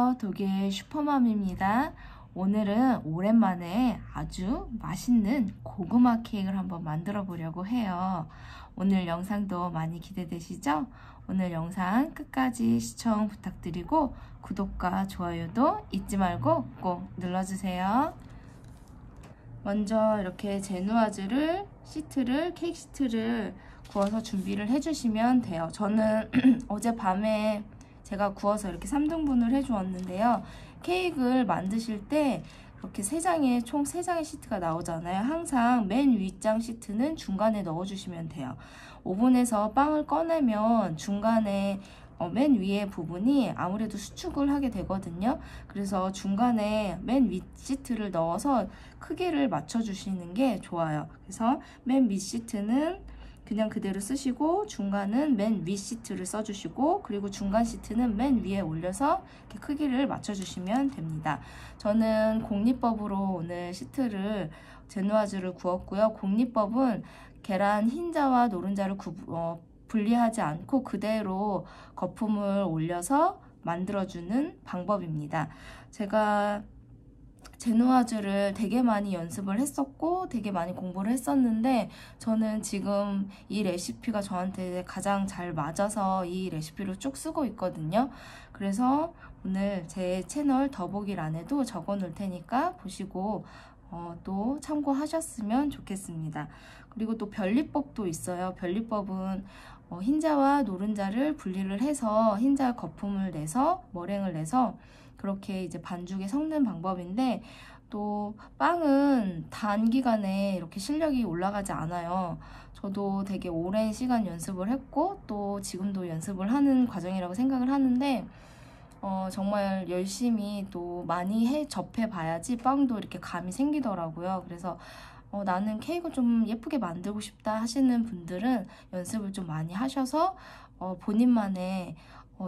안녕하세요. 독일 슈퍼맘입니다. 오늘은 오랜만에 아주 맛있는 고구마 케이크를 한번 만들어 보려고 해요. 오늘 영상도 많이 기대되시죠? 오늘 영상 끝까지 시청 부탁드리고 구독과 좋아요도 잊지 말고 꼭 눌러주세요. 먼저 이렇게 제누아즈를 케이크 시트를 구워서 준비를 해주시면 돼요. 저는 어젯밤에 제가 구워서 이렇게 3등분을 해주었는데요. 케이크를 만드실 때 이렇게 총 3장의 시트가 나오잖아요. 항상 맨 윗장 시트는 중간에 넣어주시면 돼요. 오븐에서 빵을 꺼내면 중간에 맨 위에 부분이 아무래도 수축을 하게 되거든요. 그래서 중간에 맨 윗 시트를 넣어서 크기를 맞춰주시는 게 좋아요. 그래서 맨 밑 시트는 그냥 그대로 쓰시고 중간은 맨 윗 시트를 써주시고 그리고 중간 시트는 맨 위에 올려서 이렇게 크기를 맞춰주시면 됩니다. 저는 공리법으로 오늘 제누아즈를 구웠고요. 공리법은 계란 흰자와 노른자를 분리하지 않고 그대로 거품을 올려서 만들어주는 방법입니다. 제가 제누아즈를 되게 많이 연습을 했었고 되게 많이 공부를 했었는데 저는 지금 이 레시피가 저한테 가장 잘 맞아서 이 레시피를 쭉 쓰고 있거든요. 그래서 오늘 제 채널 더보기란에도 적어 놓을 테니까 보시고 또 참고하셨으면 좋겠습니다. 그리고 또 변리법도 있어요. 변리법은 흰자와 노른자를 분리를 해서 흰자 거품을 내서 머랭을 내서 그렇게 이제 반죽에 섞는 방법인데 또 빵은 단기간에 이렇게 실력이 올라가지 않아요. 저도 되게 오랜 시간 연습을 했고 또 지금도 연습을 하는 과정이라고 생각을 하는데 정말 열심히 또 많이 접해 봐야지 빵도 이렇게 감이 생기더라고요. 그래서 나는 케이크 좀 예쁘게 만들고 싶다 하시는 분들은 연습을 좀 많이 하셔서 본인만의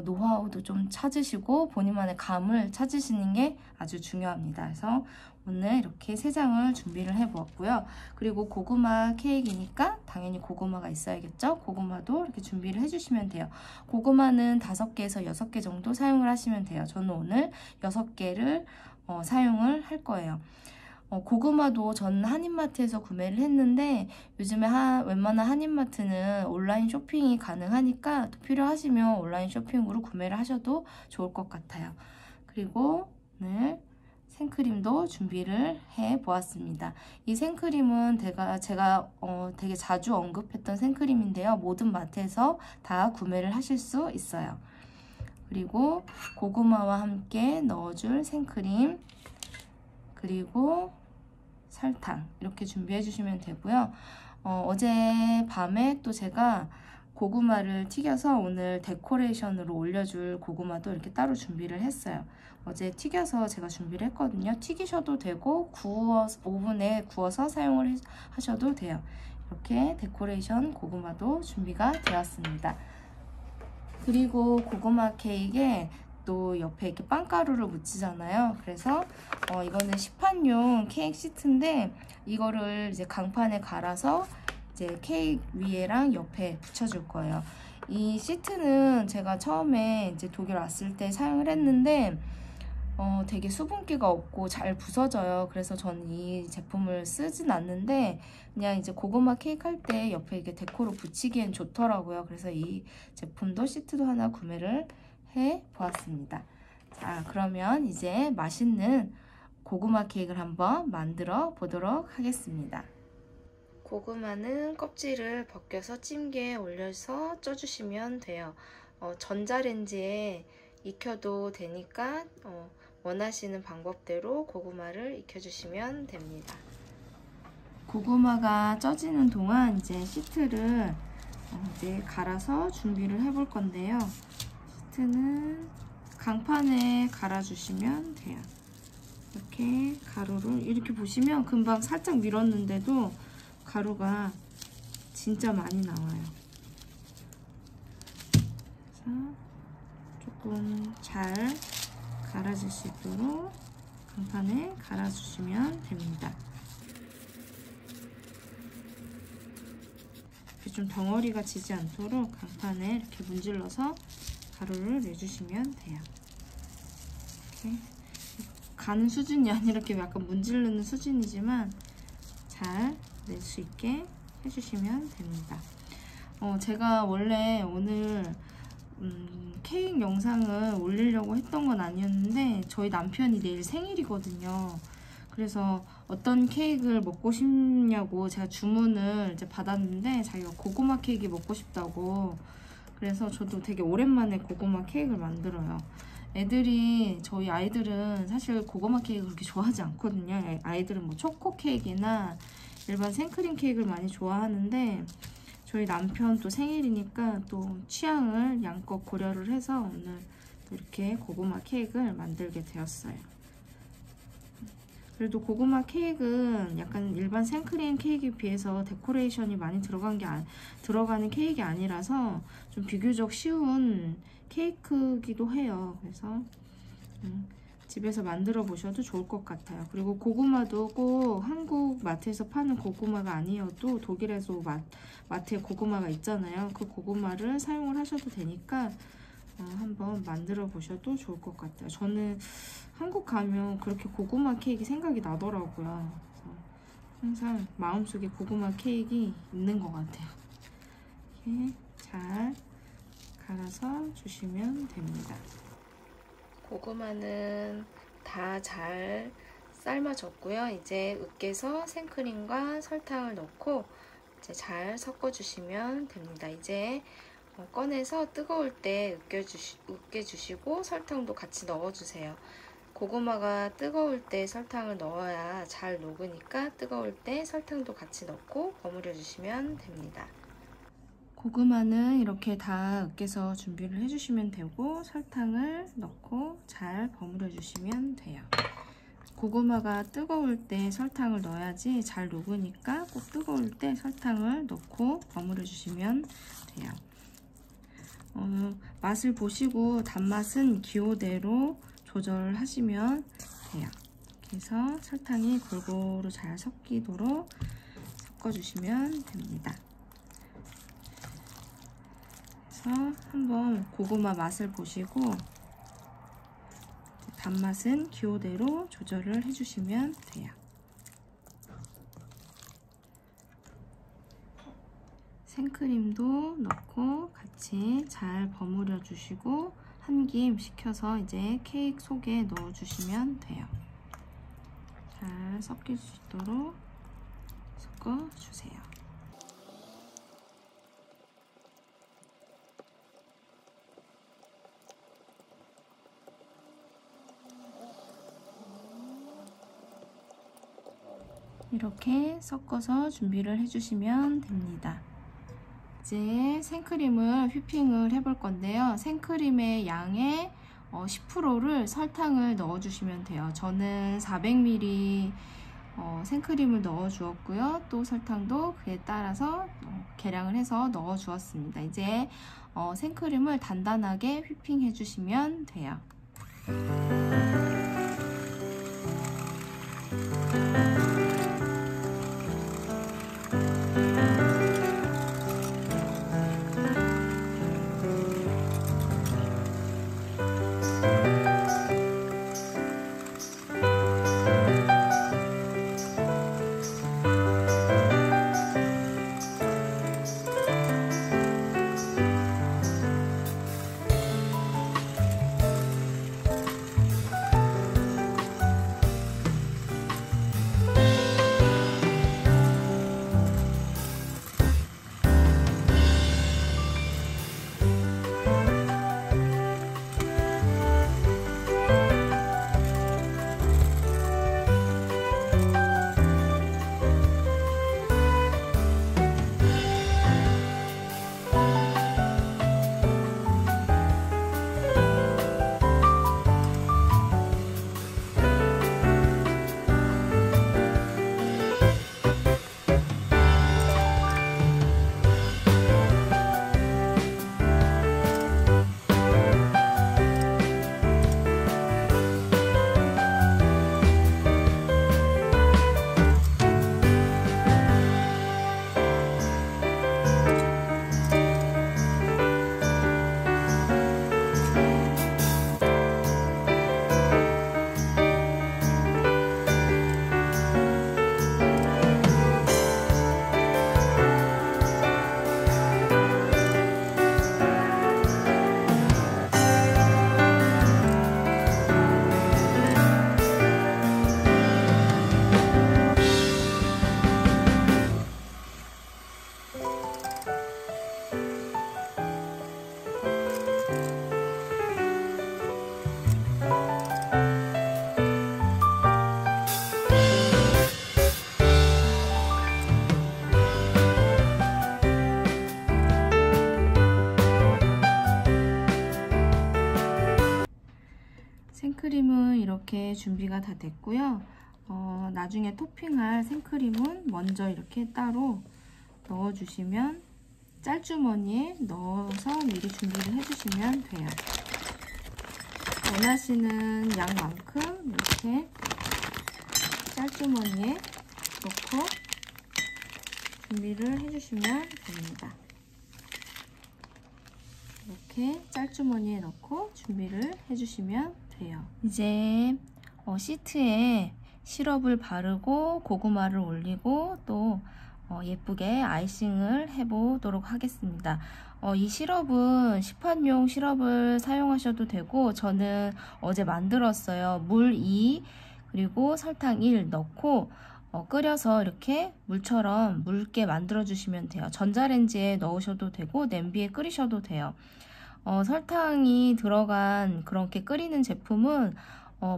노하우도 좀 찾으시고 본인만의 감을 찾으시는 게 아주 중요합니다. 그래서 오늘 이렇게 3장을 준비를 해 보았고요. 그리고 고구마 케이크니까 당연히 고구마가 있어야겠죠. 고구마도 이렇게 준비를 해주시면 돼요. 고구마는 5개에서 6개 정도 사용을 하시면 돼요. 저는 오늘 6개를 사용을 할 거예요. 고구마도 저는 한인마트에서 구매를 했는데 요즘에 웬만한 한인마트는 온라인 쇼핑이 가능하니까 또 필요하시면 온라인 쇼핑으로 구매를 하셔도 좋을 것 같아요. 그리고 오늘 생크림도 준비를 해 보았습니다. 이 생크림은 제가 되게 자주 언급했던 생크림인데요. 모든 마트에서 다 구매를 하실 수 있어요. 그리고 고구마와 함께 넣어줄 생크림, 그리고 설탕 이렇게 준비해 주시면 되고요. 어제 밤에 또 제가 고구마를 튀겨서 오늘 데코레이션으로 올려줄 고구마도 이렇게 따로 준비를 했어요. 어제 튀겨서 제가 준비를 했거든요. 튀기셔도 되고 오븐에 구워서 사용을 하셔도 돼요. 이렇게 데코레이션 고구마도 준비가 되었습니다. 그리고 고구마 케이크에 또 옆에 이렇게 빵가루를 묻히잖아요. 그래서 이거는 시판용 케이크 시트인데 이거를 이제 강판에 갈아서 이제 케이크 위에랑 옆에 붙여줄 거예요. 이 시트는 제가 처음에 이제 독일 왔을 때 사용을 했는데 되게 수분기가 없고 잘 부서져요. 그래서 저는 이 제품을 쓰진 않는데 그냥 이제 고구마 케이크 할 때 옆에 이렇게 데코로 붙이기엔 좋더라고요. 그래서 이 제품도 시트도 하나 구매를 해 보았습니다. 자, 그러면 이제 맛있는 고구마 케이크를 한번 만들어 보도록 하겠습니다. 고구마는 껍질을 벗겨서 찜기에 올려서 쪄주시면 돼요. 전자레인지에 익혀도 되니까 원하시는 방법대로 고구마를 익혀주시면 됩니다. 고구마가 쪄지는 동안 이제 시트를 이제 갈아서 준비를 해 볼 건데요. 시트는 강판에 갈아주시면 돼요. 이렇게 가루를 이렇게 보시면 금방 살짝 밀었는데도 가루가 진짜 많이 나와요. 그래서 조금 잘 갈아질 수 있도록 강판에 갈아주시면 됩니다. 이렇게 좀 덩어리가 지지 않도록 강판에 이렇게 문질러서 가루를 내주시면 돼요. 이렇게 가는 수준이 아니라 이렇게 약간 문지르는 수준이지만 잘 낼 수 있게 해주시면 됩니다. 제가 원래 오늘 케이크 영상을 올리려고 했던 건 아니었는데 저희 남편이 내일 생일이거든요. 그래서 어떤 케이크를 먹고 싶냐고 제가 주문을 이제 받았는데 자기가 고구마 케이크 먹고 싶다고. 그래서 저도 되게 오랜만에 고구마 케이크를 만들어요. 저희 아이들은 사실 고구마 케이크 그렇게 좋아하지 않거든요. 아이들은 뭐 초코 케이크나 일반 생크림 케이크를 많이 좋아하는데 저희 남편 또 생일이니까 또 취향을 양껏 고려를 해서 오늘 또 이렇게 고구마 케이크를 만들게 되었어요. 그래도 고구마 케이크는 약간 일반 생크림 케이크에 비해서 데코레이션이 많이 들어가는 케이크가 아니라서 좀 비교적 쉬운 케이크기도 해요. 그래서 집에서 만들어 보셔도 좋을 것 같아요. 그리고 고구마도 꼭 한국 마트에서 파는 고구마가 아니어도 독일에서 마트에 고구마가 있잖아요. 그 고구마를 사용을 하셔도 되니까 한번 만들어 보셔도 좋을 것 같아요. 저는 한국 가면 그렇게 고구마 케이크 생각이 나더라고요. 그래서 항상 마음속에 고구마 케이크 있는 것 같아요. 이렇게 잘 갈아서 주시면 됩니다. 고구마는 다 잘 삶아졌고요. 이제 으깨서 생크림과 설탕을 넣고 이제 잘 섞어주시면 됩니다. 이제 꺼내서 뜨거울 때 으깨주시고 설탕도 같이 넣어주세요. 고구마가 뜨거울 때 설탕을 넣어야 잘 녹으니까 뜨거울 때 설탕도 같이 넣고 버무려 주시면 됩니다. 고구마는 이렇게 다 으깨서 준비를 해주시면 되고 설탕을 넣고 잘 버무려 주시면 돼요. 고구마가 뜨거울 때 설탕을 넣어야지 잘 녹으니까 꼭 뜨거울 때 설탕을 넣고 버무려 주시면 돼요. 맛을 보시고 단맛은 기호대로 조절하시면 돼요. 이렇게 해서 설탕이 골고루 잘 섞이도록 섞어주시면 됩니다. 그래서 한번 고구마 맛을 보시고 단맛은 기호대로 조절을 해주시면 돼요. 생크림도 넣고 같이 잘 버무려 주시고 한 김 식혀서 이제 케이크 속에 넣어 주시면 돼요. 잘 섞일 수 있도록 섞어 주세요. 이렇게 섞어서 준비를 해주시면 됩니다. 이제 생크림을 휘핑을 해볼 건데요. 생크림의 양의 10%를 설탕을 넣어주시면 돼요. 저는 400ml 생크림을 넣어 주었고요. 또 설탕도 그에 따라서 계량을 해서 넣어 주었습니다. 이제 생크림을 단단하게 휘핑해 주시면 돼요. 생크림은 이렇게 준비가 다 됐고요. 나중에 토핑할 생크림은 먼저 이렇게 따로 넣어주시면 짤주머니에 넣어서 미리 준비를 해주시면 돼요. 원하시는 양만큼 이렇게 짤주머니에 넣고 준비를 해주시면 됩니다. 이렇게 짤주머니에 넣고 준비를 해주시면 돼요. 이제 시트에 시럽을 바르고 고구마를 올리고 또 예쁘게 아이싱을 해보도록 하겠습니다. 이 시럽은 시판용 시럽을 사용하셔도 되고 저는 어제 만들었어요. 물 2 그리고 설탕 1 넣고 끓여서 이렇게 물처럼 묽게 만들어 주시면 돼요. 전자레인지에 넣으셔도 되고 냄비에 끓이셔도 돼요. 설탕이 들어간 그렇게 끓이는 제품은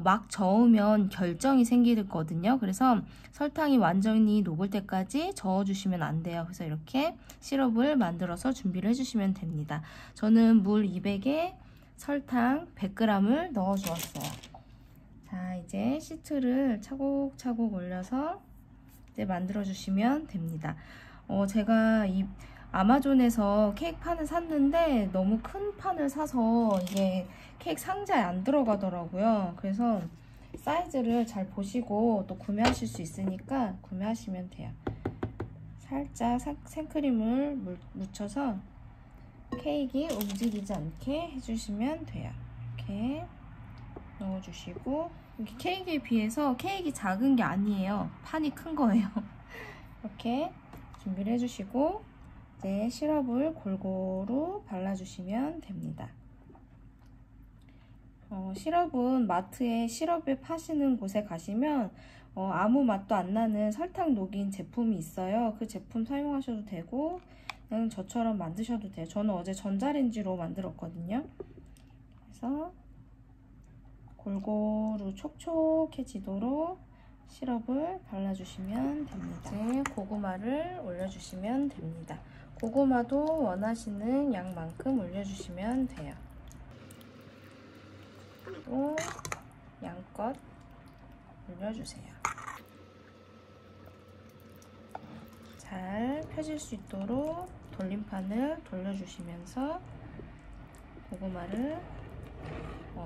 막 저으면 결정이 생기거든요. 그래서 설탕이 완전히 녹을 때까지 저어주시면 안 돼요. 그래서 이렇게 시럽을 만들어서 준비를 해주시면 됩니다. 저는 물 200에 설탕 100g을 넣어 주었어요. 자, 이제 시트를 차곡차곡 올려서 이제 만들어 주시면 됩니다. 제가 이 아마존에서 케이크 판을 샀는데 너무 큰 판을 사서 이게 케이크 상자에 안 들어가더라고요. 그래서 사이즈를 잘 보시고 또 구매하실 수 있으니까 구매하시면 돼요. 살짝 생크림을 묻혀서 케이크 움직이지 않게 해주시면 돼요. 이렇게 넣어주시고, 케이크에 비해서 케이크 작은 게 아니에요. 판이 큰 거예요. 이렇게 준비를 해주시고 이제 시럽을 골고루 발라주시면 됩니다. 시럽은 마트에 시럽을 파시는 곳에 가시면 아무 맛도 안 나는 설탕 녹인 제품이 있어요. 그 제품 사용하셔도 되고 그냥 저처럼 만드셔도 돼요. 저는 어제 전자레인지로 만들었거든요. 그래서 골고루 촉촉해지도록 시럽을 발라주시면 됩니다. 이제 고구마를 올려주시면 됩니다. 고구마도 원하시는 양만큼 올려주시면 돼요. 또 양껏 올려주세요. 잘 펴질 수 있도록 돌림판을 돌려주시면서 고구마를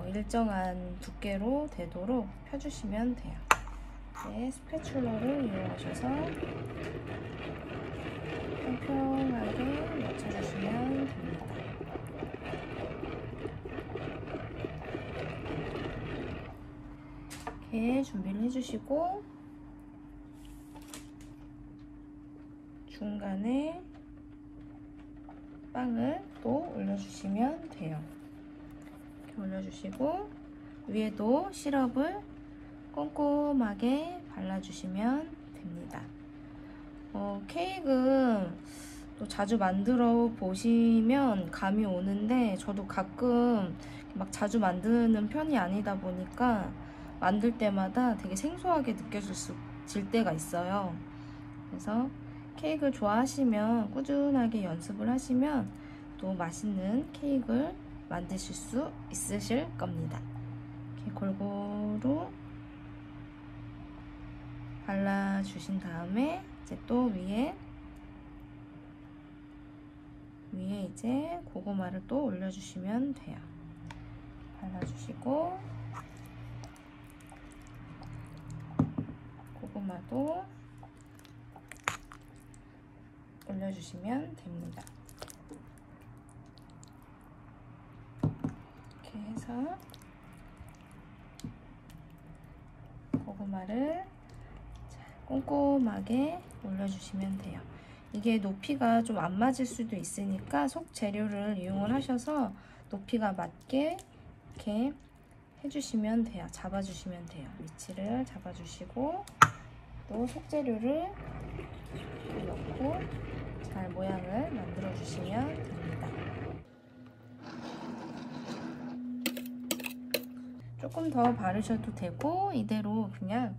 일정한 두께로 되도록 펴주시면 돼요. 이제 스패츌러를 이용하셔서 평평하게 맞춰주시면 됩니다. 이렇게 준비를 해주시고 중간에 빵을 또 올려주시면 돼요. 이렇게 올려주시고 위에도 시럽을 꼼꼼하게 발라주시면 됩니다. 케이크는 또 자주 만들어 보시면 감이 오는데 저도 가끔 막 자주 만드는 편이 아니다 보니까 만들 때마다 되게 생소하게 느껴질 때가 있어요. 그래서 케이크를 좋아하시면 꾸준하게 연습을 하시면 또 맛있는 케이크를 만드실 수 있으실 겁니다. 이렇게 골고루 발라주신 다음에 이제 또 위에 이제 고구마를 또 올려주시면 돼요. 발라주시고 고구마도 올려주시면 됩니다. 이렇게 해서 고구마를 꼼꼼하게 올려주시면 돼요. 이게 높이가 좀 안 맞을 수도 있으니까 속 재료를 이용을 하셔서 높이가 맞게 이렇게 해주시면 돼요. 잡아주시면 돼요. 위치를 잡아주시고 또 속재료를 넣고 잘 모양을 만들어 주시면 됩니다. 조금 더 바르셔도 되고 이대로 그냥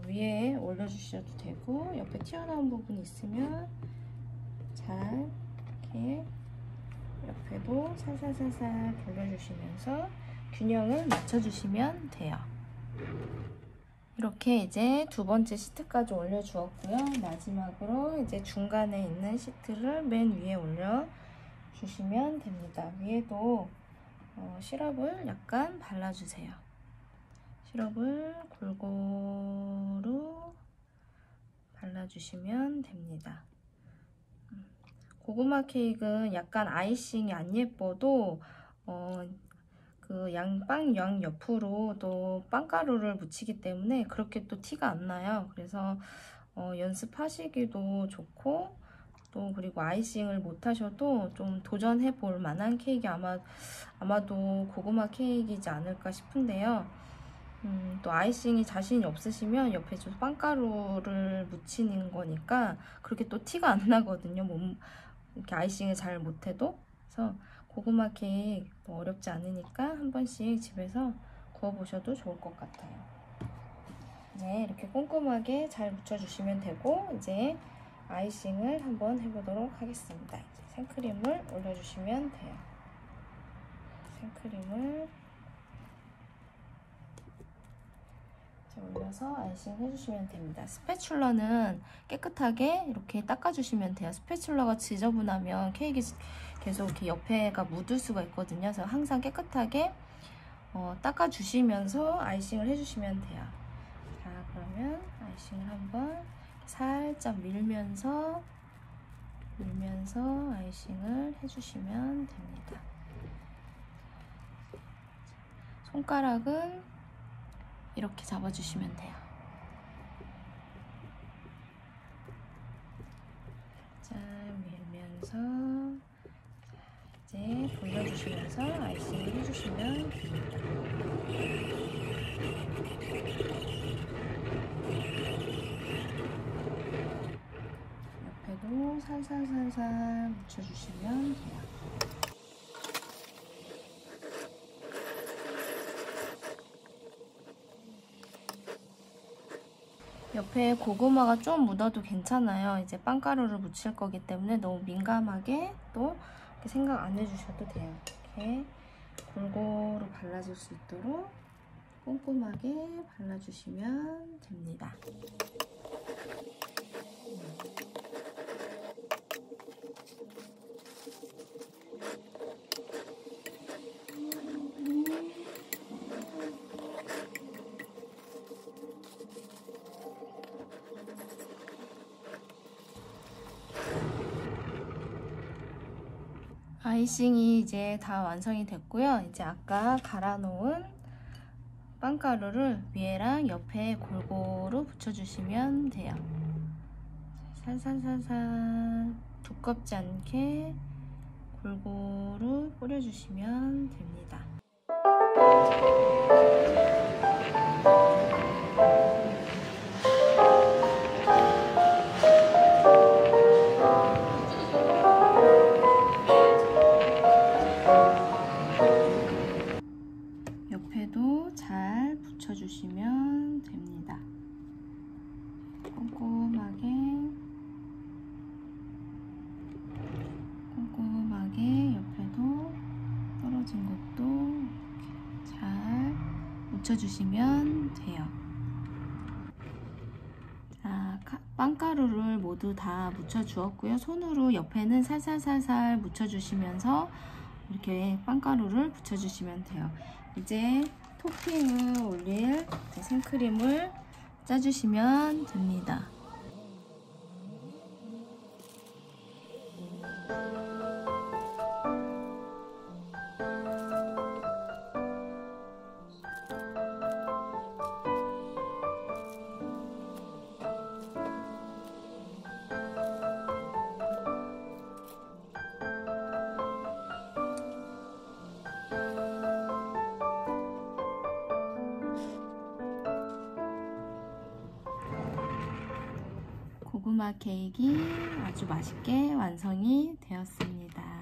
위에 올려주셔도 되고 옆에 튀어나온 부분이 있으면 잘 이렇게 옆에도 살살살살 돌려주시면서 균형을 맞춰주시면 돼요. 이렇게 이제 두 번째 시트까지 올려주었고요. 마지막으로 이제 중간에 있는 시트를 맨 위에 올려주시면 됩니다. 위에도 시럽을 약간 발라주세요. 시럽을 골고루 발라주시면 됩니다. 고구마 케이크는 약간 아이싱이 안 예뻐도 그 빵 양 옆으로 또 빵가루를 묻히기 때문에 그렇게 또 티가 안 나요. 그래서 연습하시기도 좋고 또 그리고 아이싱을 못 하셔도 좀 도전해 볼 만한 케이크 아마도 고구마 케이크이지 않을까 싶은데요. 또 아이싱이 자신이 없으시면 옆에 좀 빵가루를 묻히는 거니까 그렇게 또 티가 안 나거든요. 이렇게 아이싱을 잘 못해도. 그래서 고구마 케이크 어렵지 않으니까 한 번씩 집에서 구워보셔도 좋을 것 같아요. 네, 이렇게 꼼꼼하게 잘 묻혀주시면 되고 이제 아이싱을 한번 해보도록 하겠습니다. 이제 생크림을 올려주시면 돼요. 생크림을 올려서 아이싱 해주시면 됩니다. 스패츌러는 깨끗하게 이렇게 닦아주시면 돼요. 스패츌러가 지저분하면 케이크 계속 이렇게 옆에가 묻을 수가 있거든요. 그래서 항상 깨끗하게 닦아주시면서 아이싱을 해주시면 돼요. 자, 그러면 아이싱을 한번 살짝 밀면서 아이싱을 해주시면 됩니다. 손가락은 이렇게 잡아주시면 돼요. 자, 밀면서 이제 돌려주시면서 아이싱을 해주시면 됩니다. 옆에도 살살살살 묻혀주시면 돼요. 옆에 고구마가 좀 묻어도 괜찮아요. 이제 빵가루를 묻힐 거기 때문에 너무 민감하게 또 이렇게 생각 안 해주셔도 돼요. 이렇게 골고루 발라줄 수 있도록 꼼꼼하게 발라주시면 됩니다. 아이싱이 이제 다 완성이 됐고요. 이제 아까 갈아 놓은 빵가루를 위에랑 옆에 골고루 붙여주시면 돼요. 살살살살 두껍지 않게 골고루 뿌려주시면 됩니다. 옆에도 잘 붙여주시면 됩니다. 꼼꼼하게 옆에도 떨어진 것도 이렇게 잘 묻혀주시면 돼요. 자, 빵가루를 모두 다 묻혀주었고요. 손으로 옆에는 살살살살 묻혀주시면서 이렇게 빵가루를 붙여주시면 돼요. 이제 토핑을 올릴 생크림을 짜주시면 됩니다. 고구마 케이크 아주 맛있게 완성이 되었습니다.